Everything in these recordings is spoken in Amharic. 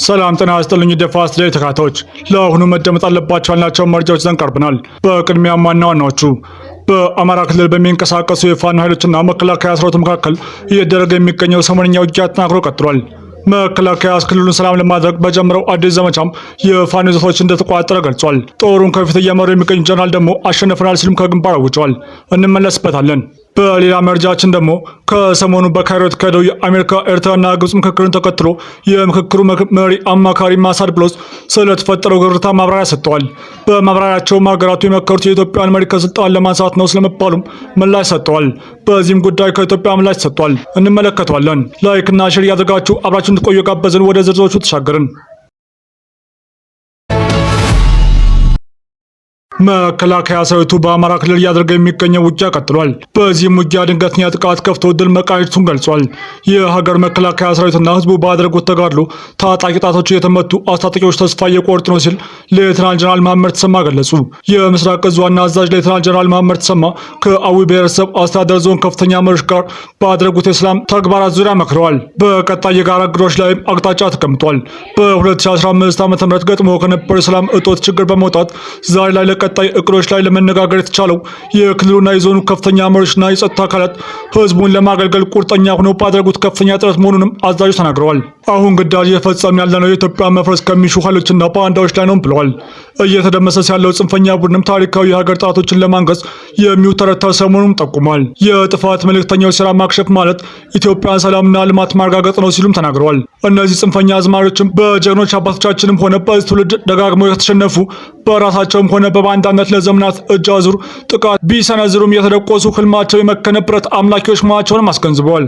ሰላም ጤና ይስጥልኝ ደፋስ ላይ ተካታዮች ለአሁኑ መደመጥ አለባቸው ያልናቸው መረጃዎች ይዘን ቀርበናል። በቅድሚያ ዋና ዋናዎቹ በአማራ ክልል በሚንቀሳቀሱ የፋኖ ኃይሎችና መከላከያ ሰራዊት መካከል እየተደረገ የሚገኘው ሰሞነኛ ውጊያ ተጠናክሮ ቀጥሏል። መከላከያ ክልሉን ሰላም ለማድረግ በጀመረው አዲስ ዘመቻም የፋኖ ይዞታዎች እንደተቋጠረ ገልጿል። ጦሩን ከፊት እየመሩ የሚገኙ ጀነራል ደግሞ አሸንፈናል ሲሉም ከግንባር አውጀዋል። እንመለስበታለን። በሌላ መረጃችን ደግሞ ከሰሞኑ በካይሮ የተካሄደው የአሜሪካ ኤርትራና ግብጽ ምክክርን ተከትሎ የምክክሩ መሪ አማካሪ ማሳድ ብሎስ ስለተፈጠረው ግርታ ማብራሪያ ሰጥተዋል። በማብራሪያቸውም ሀገራቱ የመከሩት የኢትዮጵያን መሪ ከስልጣን ለማንሳት ነው ስለመባሉም ምላሽ ሰጥተዋል። በዚህም ጉዳይ ከኢትዮጵያ ምላሽ ሰጥቷል። እንመለከተዋለን። ላይክና ሼር እያደረጋችሁ አብራችሁን ትቆዩ ጋበዝን። ወደ ዝርዝሮቹ ተሻገርን። መከላከያ ሰራዊቱ በአማራ ክልል እያደረገ የሚገኘው ውጊያ ቀጥሏል። በዚህም ውጊያ ድንገተኛ ጥቃት ከፍቶ ድል መቀዳጀቱን ገልጿል። የሀገር መከላከያ ሰራዊትና ህዝቡ ባደረጉት ተጋድሎ ታጣቂ ጣቶች የተመቱ አስታጣቂዎች ተስፋ እየቆረጡ ነው ሲል ሌተናል ጀነራል መሐመድ ተሰማ ገለጹ። የምስራቅ እዝ ዋና አዛዥ ሌተናል ጀነራል መሐመድ ተሰማ ከአዊ ብሔረሰብ አስተዳደር ዞን ከፍተኛ መሪዎች ጋር ባደረጉት የሰላም ተግባራት ዙሪያ መክረዋል። በቀጣይ የጋራ እቅዶች ላይም አቅጣጫ ተቀምጧል። በ2015 ዓ.ም ገጥሞ ከነበረ የሰላም እጦት ችግር በመውጣት ዛሬ ላይ ቀጣይ እቅዶች ላይ ለመነጋገር የተቻለው የክልሉና የዞኑ ከፍተኛ መሪዎችና የጸጥታ አካላት ህዝቡን ለማገልገል ቁርጠኛ ሆነው ባደረጉት ከፍተኛ ጥረት መሆኑንም አዛዡ ተናግረዋል። አሁን ግዳጅ እየፈጸምን ያለነው የኢትዮጵያ መፍረስ ከሚሹ ኃይሎችና ባንዳዎች ላይ ነው ብለዋል። እየተደመሰሰ ያለው ጽንፈኛ ቡድንም ታሪካዊ የሀገር ጠላቶችን ለማንገስ የሚውተረተር ሰሞኑን ጠቁሟል። የጥፋት መልእክተኛው ስራ ማክሸፍ ማለት ኢትዮጵያን ሰላምና ልማት ማረጋገጥ ነው ሲሉም ተናግረዋል። እነዚህ ጽንፈኛ አዝማሪዎችም በጀግኖች አባቶቻችንም ሆነ በዚህ ትውልድ ደጋግመው የተሸነፉ በራሳቸውም ሆነ በባንዳነት ለዘመናት እጅ አዙር ጥቃት ቢሰነዝሩም የተደቆሱ ህልማቸው የመከነ ብረት አምላኪዎች መሆናቸውንም አስገንዝበዋል።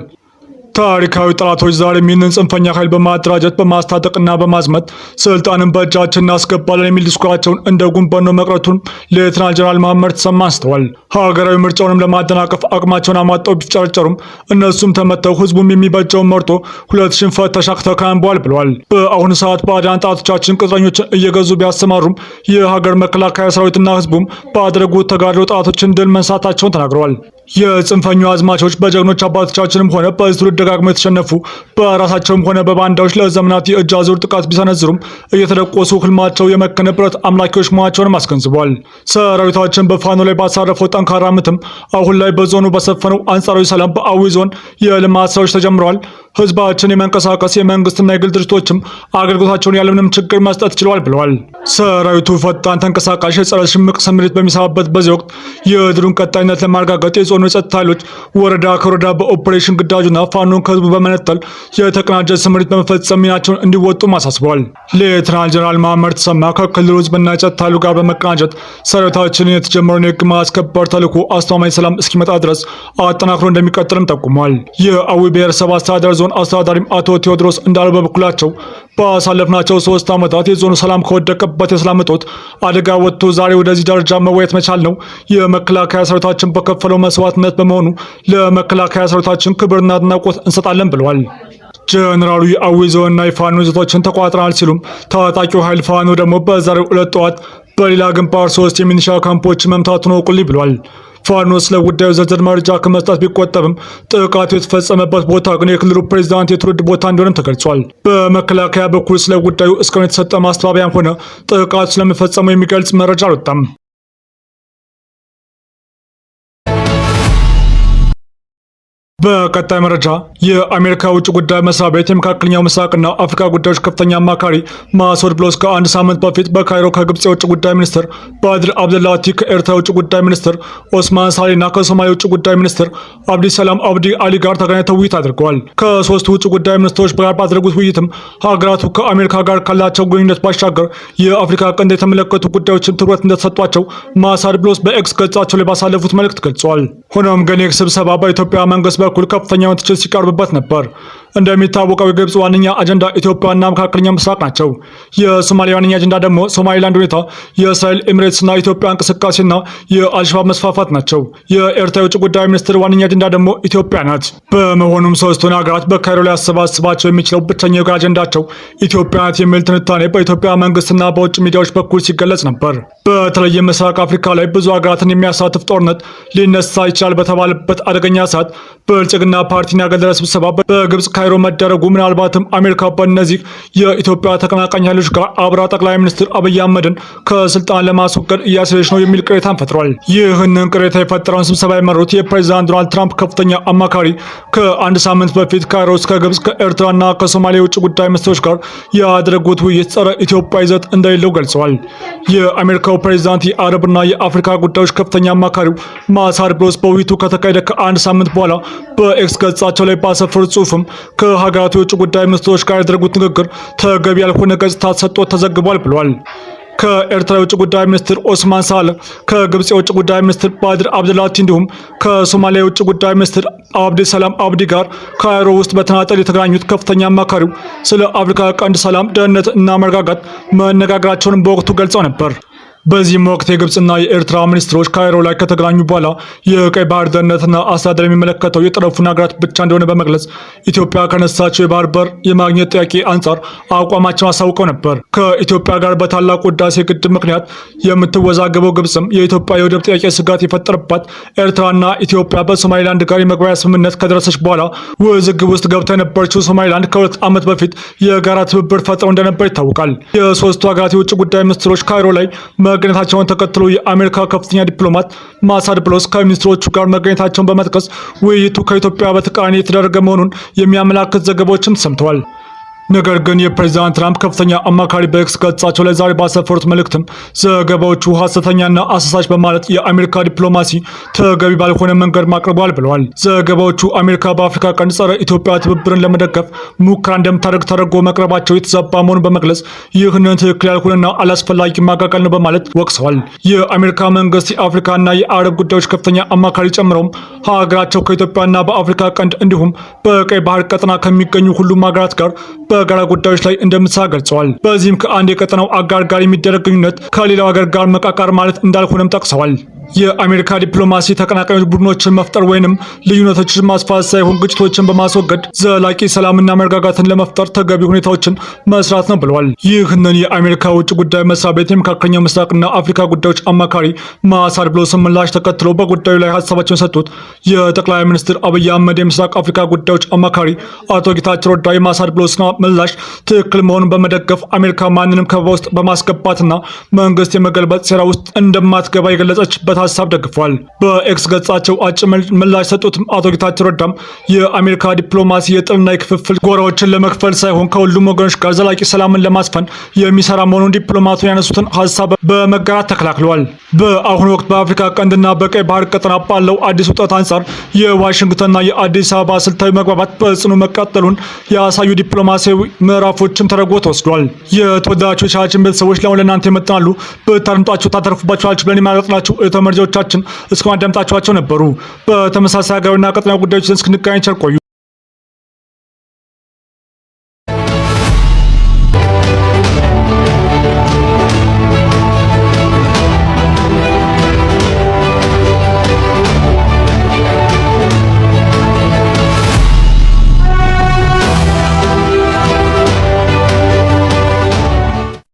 ታሪካዊ ጠላቶች ዛሬም ይህንን ጽንፈኛ ኃይል በማደራጀት በማስታጠቅና በማዝመት ስልጣንን በእጃችን እናስገባለን የሚል ዲስኩራቸውን እንደ ጉንበኖ መቅረቱን ሌተናል ጀነራል መሐመድ ተሰማ አንስተዋል። ሀገራዊ ምርጫውንም ለማደናቀፍ አቅማቸውን አሟጠው ቢፍጨረጨሩም እነሱም ተመተው ህዝቡም የሚበጀውን መርጦ ሁለት ሽንፈት ተሻክተው ካንበዋል ብለዋል። በአሁኑ ሰዓት ባዕዳን ጠላቶቻችን ቅጥረኞችን እየገዙ ቢያሰማሩም የሀገር መከላከያ ሰራዊትና ህዝቡም ባደረጉት ተጋድሎ ጠላቶችን ድል መንሳታቸውን ተናግረዋል። የጽንፈኛ አዝማቾች በጀግኖች አባቶቻችንም ሆነ በዚህ ትውልድ ደጋግመው የተሸነፉ በራሳቸውም ሆነ በባንዳዎች ለዘመናት የእጅ አዙር ጥቃት ቢሰነዝሩም እየተደቆሱ ህልማቸው የመከነ ብረት አምላኪዎች መሆናቸውንም አስገንዝበዋል። ሰራዊታችን በፋኖ ላይ ባሳረፈው ጠንካራ ምትም አሁን ላይ በዞኑ በሰፈነው አንጻራዊ ሰላም በአዊ ዞን የልማት ስራዎች ተጀምረዋል። ህዝባችን የመንቀሳቀስ የመንግስትና የግል ድርጅቶችም አገልግሎታቸውን ያለምንም ችግር መስጠት ችለዋል ብለዋል። ሰራዊቱ ፈጣን ተንቀሳቃሽ የጸረ ሽምቅ ስምሪት በሚሰራበት በዚህ ወቅት የድሉን ቀጣይነት ለማረጋገጥ የዞኑ የጸጥታ ኃይሎች ወረዳ ከወረዳ በኦፕሬሽን ግዳጁና ፋኖን ከህዝቡ በመነጠል የተቀናጀ ስምሪት በመፈጸም ሚናቸውን እንዲወጡ አሳስበዋል። ሌተናል ጀነራል መሐመድ ተሰማ ከክልሉ ህዝብና የጸጥታ ኃይሉ ጋር በመቀናጀት ሰራዊታችንን የተጀመረውን የህግ ማስከበር ተልዕኮ አስተማማኝ ሰላም እስኪመጣ ድረስ አጠናክሮ እንደሚቀጥልም ጠቁመዋል። የአዊ ብሔረሰብ አስተዳደር ዞን አስተዳዳሪም አቶ ቴዎድሮስ እንዳሉ በበኩላቸው ባሳለፍናቸው 3 ዓመታት የዞኑ ሰላም ከወደቀበት የሰላም እጦት አደጋ ወጥቶ ዛሬ ወደዚህ ደረጃ መወየት መቻል ነው የመከላከያ ሰራዊታችን በከፈለው መስዋዕትነት በመሆኑ ለመከላከያ ሰራዊታችን ክብርና አድናቆት እንሰጣለን ብለዋል። ጀነራሉ የአዊ ዞንና የፋኖ ይዞታዎችን ተቆጣጥረናል ሲሉም ታጣቂው ኃይል ፋኖ ደግሞ በዛሬው ዕለት ጠዋት በሌላ ግንባር 3 የሚኒሻ ካምፖች መምታቱን አውቁልኝ ብሏል። ፋኖ ስለ ጉዳዩ ዝርዝር መረጃ ከመስጠት ቢቆጠብም ጥቃቱ የተፈጸመበት ቦታ ግን የክልሉ ፕሬዝዳንት የትውልድ ቦታ እንደሆነም ተገልጿል። በመከላከያ በኩል ስለ ጉዳዩ እስካሁን የተሰጠ ማስተባበያም ሆነ ጥቃቱ ስለመፈጸሙ የሚገልጽ መረጃ አልወጣም። በቀጣይ መረጃ የአሜሪካ ውጭ ጉዳይ መስሪያ ቤት የመካከለኛው ምስራቅና አፍሪካ ጉዳዮች ከፍተኛ አማካሪ ማሱድ ብሎስ ከአንድ ሳምንት በፊት በካይሮ ከግብጽ የውጭ ጉዳይ ሚኒስትር ባድር አብደላቲ፣ ከኤርትራ የውጭ ጉዳይ ሚኒስትር ኦስማን ሳሌና ከሶማሊያ የውጭ ጉዳይ ሚኒስትር አብዲ ሰላም አብዲ አሊ ጋር ተገናኝተው ውይይት አድርገዋል። ከሶስቱ ውጭ ጉዳይ ሚኒስትሮች ጋር ባደረጉት ውይይትም ሀገራቱ ከአሜሪካ ጋር ካላቸው ግንኙነት ባሻገር የአፍሪካ ቀንድ የተመለከቱ ጉዳዮችን ትኩረት እንደተሰጧቸው ማሳድ ብሎስ በኤክስ ገጻቸው ላይ ባሳለፉት መልእክት ገልጸዋል። ሆኖም ግን ይህ ስብሰባ በኢትዮጵያ መንግስት በኩል ከፍተኛ ትችት ሲቀርብበት ነበር። እንደሚታወቀው የግብጽ ዋነኛ አጀንዳ ኢትዮጵያና መካከለኛው ምስራቅ ናቸው። የሶማሊያ ዋነኛ አጀንዳ ደግሞ ሶማሊላንድ ሁኔታ፣ የእስራኤል ኤሚሬትስና ኢትዮጵያ እንቅስቃሴና የአልሸባብ መስፋፋት ናቸው። የኤርትራ የውጭ ጉዳይ ሚኒስትር ዋነኛ አጀንዳ ደግሞ ኢትዮጵያ ናት። በመሆኑም ሶስቱን ሀገራት በካይሮ ላይ ያሰባስባቸው የሚችለው ብቸኛው የጋራ አጀንዳቸው ኢትዮጵያ ናት የሚል ትንታኔ በኢትዮጵያ መንግስትና በውጭ ሚዲያዎች በኩል ሲገለጽ ነበር። በተለይም ምስራቅ አፍሪካ ላይ ብዙ ሀገራትን የሚያሳትፍ ጦርነት ሊነሳ ይችላል በተባለበት አደገኛ ሰዓት ብልጽግና ፓርቲን ያገለለ ስብሰባ በግብጽ ካይሮ መደረጉ ምናልባትም አሜሪካ በእነዚህ የኢትዮጵያ ተቀናቃኝ ኃይሎች ጋር አብራ ጠቅላይ ሚኒስትር አብይ አህመድን ከስልጣን ለማስወገድ እያሰበች ነው የሚል ቅሬታን ፈጥሯል። ይህንን ቅሬታ የፈጠረውን ስብሰባ የመሩት የፕሬዚዳንት ዶናልድ ትራምፕ ከፍተኛ አማካሪ ከአንድ ሳምንት በፊት ካይሮ ውስጥ ከግብጽ ከኤርትራና ከሶማሊያ የውጭ ጉዳይ ሚኒስትሮች ጋር ያደረጉት ውይይት ጸረ ኢትዮጵያ ይዘት እንደሌለው ገልጸዋል። የአሜሪካው ፕሬዚዳንት የአረብና የአፍሪካ ጉዳዮች ከፍተኛ አማካሪው ማሳድ ብሎስ በውይይቱ ከተካሄደ ከአንድ ሳምንት በኋላ በኤክስ ገጻቸው ላይ ባሰፈሩት ጽሑፍም ከሀገራቱ የውጭ ጉዳይ ሚኒስትሮች ጋር ያደረጉት ንግግር ተገቢ ያልሆነ ገጽታ ሰጥቶት ተዘግቧል ብሏል። ከኤርትራ የውጭ ጉዳይ ሚኒስትር ኦስማን ሳልህ፣ ከግብጽ የውጭ ጉዳይ ሚኒስትር ባድር አብደላቲ እንዲሁም ከሶማሊያ የውጭ ጉዳይ ሚኒስትር አብዲ ሰላም አብዲ ጋር ካይሮ ውስጥ በተናጠል የተገናኙት ከፍተኛ አማካሪው ስለ አፍሪካ ቀንድ ሰላም፣ ደህንነት እና መረጋጋት መነጋገራቸውን በወቅቱ ገልጸው ነበር። በዚህም ወቅት የግብጽና የኤርትራ ሚኒስትሮች ካይሮ ላይ ከተገናኙ በኋላ የቀይ ባህር ደህንነትና አስተዳደር የሚመለከተው የጠረፉን ሀገራት ብቻ እንደሆነ በመግለጽ ኢትዮጵያ ከነሳቸው የባህር በር የማግኘት ጥያቄ አንጻር አቋማቸውን አሳውቀው ነበር። ከኢትዮጵያ ጋር በታላቁ ህዳሴ ግድብ ምክንያት የምትወዛገበው ግብጽም የኢትዮጵያ የወደብ ጥያቄ ስጋት የፈጠረባት ኤርትራና ኢትዮጵያ በሶማሊላንድ ጋር የመግባቢያ ስምምነት ከደረሰች በኋላ ውዝግብ ውስጥ ገብታ የነበረችው ሶማሊላንድ ከ2 ዓመት በፊት የጋራ ትብብር ፈጥረው እንደነበር ይታወቃል። የሶስቱ ሀገራት የውጭ ጉዳይ ሚኒስትሮች ካይሮ ላይ መገኘታቸውን ተከትሎ የአሜሪካ ከፍተኛ ዲፕሎማት ማሳድ ብሎስ ከሚኒስትሮቹ ጋር መገኘታቸውን በመጥቀስ ውይይቱ ከኢትዮጵያ በተቃራኒ የተደረገ መሆኑን የሚያመላክት ዘገባዎችም ሰምተዋል። ነገር ግን የፕሬዚዳንት ትራምፕ ከፍተኛ አማካሪ በኤክስ ገጻቸው ላይ ዛሬ ባሰፈሩት መልእክትም ዘገባዎቹ ሐሰተኛና አሳሳች በማለት የአሜሪካ ዲፕሎማሲ ተገቢ ባልሆነ መንገድ ማቅረቧል ብለዋል። ዘገባዎቹ አሜሪካ በአፍሪካ ቀንድ ጸረ ኢትዮጵያ ትብብርን ለመደገፍ ሙከራ እንደምታደርግ ተደርጎ መቅረባቸው የተዛባ መሆኑን በመግለጽ ይህንን ትክክል ያልሆነና አላስፈላጊ ማጋጋል ነው በማለት ወቅሰዋል። የአሜሪካ መንግስት የአፍሪካና የአረብ ጉዳዮች ከፍተኛ አማካሪ ጨምረውም ሀገራቸው ከኢትዮጵያና በአፍሪካ ቀንድ እንዲሁም በቀይ ባህር ቀጠና ከሚገኙ ሁሉም ሀገራት ጋር በጋራ ጉዳዮች ላይ እንደምትሰራ ገልጸዋል። በዚህም ከአንድ የቀጠናው አጋር ጋር የሚደረግ ግንኙነት ከሌላው ሀገር ጋር መቃቃር ማለት እንዳልሆነም ጠቅሰዋል። የአሜሪካ ዲፕሎማሲ ተቀናቃኞች ቡድኖችን መፍጠር ወይንም ልዩነቶችን ማስፋት ሳይሆን ግጭቶችን በማስወገድ ዘላቂ ሰላምና መረጋጋትን ለመፍጠር ተገቢ ሁኔታዎችን መስራት ነው ብለዋል። ይህንን የአሜሪካ ውጭ ጉዳይ መስሪያ ቤት የመካከለኛው ምስራቅና አፍሪካ ጉዳዮች አማካሪ ማሳድ ብሎስን ምላሽ ተከትሎ በጉዳዩ ላይ ሀሳባቸውን ሰጡት የጠቅላይ ሚኒስትር አብይ አህመድ የምስራቅ አፍሪካ ጉዳዮች አማካሪ አቶ ጌታቸው ረዳ የማሳድ ብሎስን ምላሽ ትክክል መሆኑን በመደገፍ አሜሪካ ማንንም ከበባ ውስጥ በማስገባትና መንግስት የመገልበጥ ሴራ ውስጥ እንደማትገባ የገለጸችበት ሀሳብ ደግፏል። በኤክስ ገጻቸው አጭር ምላሽ ሰጡት አቶ ጌታቸው ረዳም የአሜሪካ ዲፕሎማሲ የጥልና የክፍፍል ጎራዎችን ለመክፈል ሳይሆን ከሁሉም ወገኖች ጋር ዘላቂ ሰላምን ለማስፈን የሚሰራ መሆኑን ዲፕሎማቱን ያነሱትን ሀሳብ በመጋራት ተከላክለዋል። በአሁኑ ወቅት በአፍሪካ ቀንድና በቀይ ባህር ቀጠና ባለው አዲስ ውጥረት አንጻር የዋሽንግተንና የአዲስ አበባ ስልታዊ መግባባት በጽኑ መቀጠሉን ያሳዩ ዲፕሎማሲያዊ ምዕራፎችም ተደርጎ ተወስዷል። የተወዳጆች ቻችን ቤተሰቦች ለአሁን ለእናንተ ይመጣሉ ብታደምጧቸው ታተርፉባችኋላችሁ ብለን የማረጥናችሁ መረጃዎቻችን እስካሁን አዳምጣችኋቸው ነበሩ። በተመሳሳይ ሀገራዊና ቀጠናዊ ጉዳዮች እስክንገናኝ ቸር ቆዩ።